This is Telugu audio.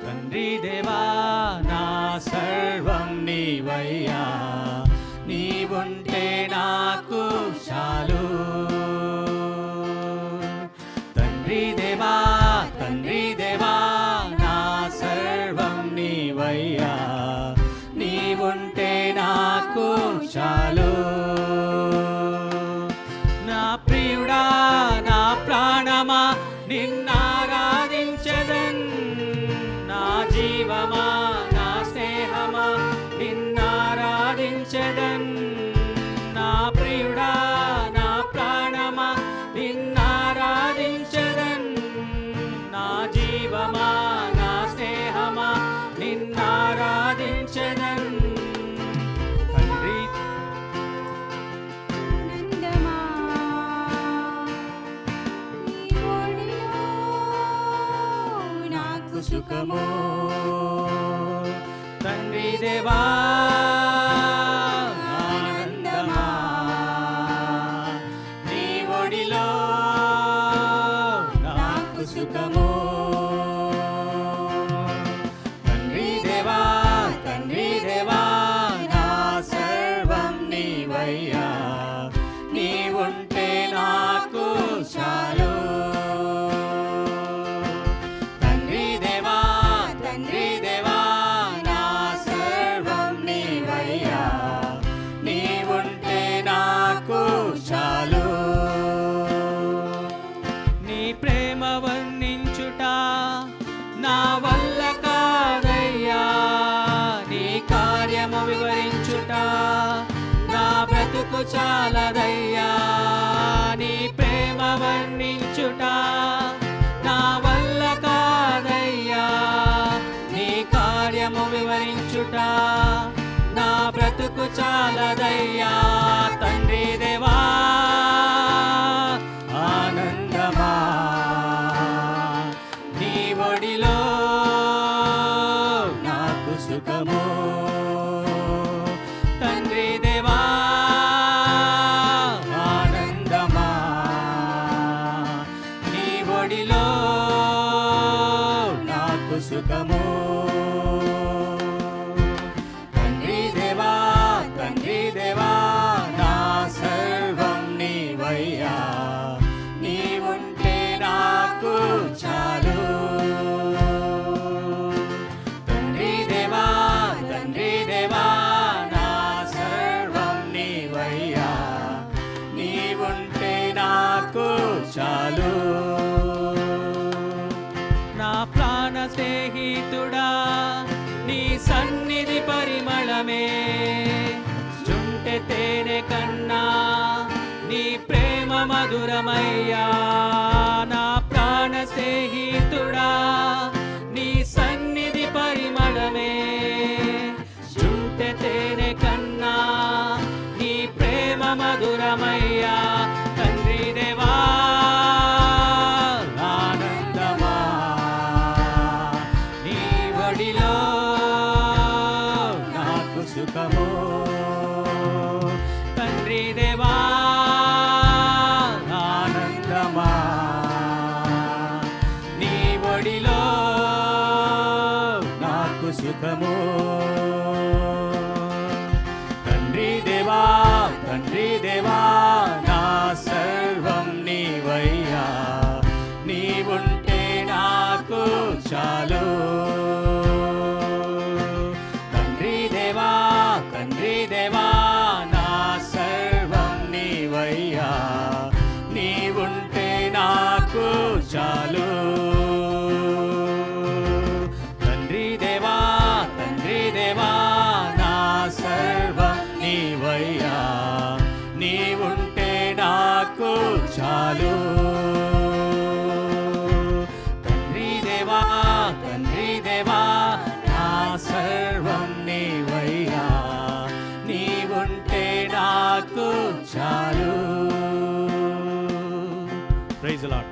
తండ్రి దేవా నా సర్వం నీవయ్యా, నీవుంటే నాకు చాలు. తండ్రి దేవా నా సర్వం నీవయ్యా, నీవుంటే నాకు చాలు. నా ప్రియుడా నా ప్రాణమా నిన్నారాధించెదన్, నా జీవమా నా స్నేహమా నిన్నారాధించెదన్. నా ప్రియుడా నా ప్రాణమా నిన్నారాధించెదన్, నా జీవమా నా స్నేహమా నిన్నారాధించెదన్. తండ్రి సుఖమో, తండ్రి దేవా ఆనందమా, నీ ఒడిలో నాకు సుఖమో. తండ్రి దేవా నా సర్వం నీవయ్యా, నీవుంటే నాకు చాలు. నీ ప్రేమ వర్ణించుట నా వల్ల కాదయ్యా, నీ కార్యము వివరించుట నా బ్రతుకు చాలదయ్యా. నీ ప్రేమ వర్ణించుట నా వల్ల కాదయ్యా, నీ కార్యము వివరించుట నా బ్రతుకు చాలదయ్యా. తండ్రి దేవా ఆనందమా, నీ ఒడిలో నాకు సుఖమో. తండ్రి దేవా ఆనందమా, నీ ఒడిలో నాకు సుఖమో. తండ్రి దేవా నా సర్వం నీవయ్యా, నీవుంటే నాకు చాలు. తండ్రి దేవా నా సర్వం నీవయ్యా, నీవుంటే నాకు చాలు. నా ప్రాణ స్నేహితుడా నీ సన్నిధి పరిమళమే, చుంటె తేనె కన్నా నీ ప్రేమ మధురమయ్యా. నా ప్రాణ స్నేహితుడా నీ సన్నిధి పరిమళమే, చుంటె తేనె కన్నా నీ ప్రేమ మధురమయ్యా. తండ్రి దేవా ఆనందమా, నీ ఒడిలో నాకు సుఖమో. తండ్రి దేవా ఆనందమా, నీ ఒడిలో నాకు సుఖమో. తండ్రి దేవా నా సర్వం నీవయ్యా, నీవుంటే నాకు చాలు. తండ్రి దేవా నా సర్వం నీవయ్యా, నీవుంటే నాకు చాలు. తండ్రి దేవా నా సర్వం నీవయ్యా, నీవుంటే నాకు చాలు. తండ్రి దేవా నా సర్వం నీవయ్యా, నీవుంటే నాకు చాలు. Praise the lord.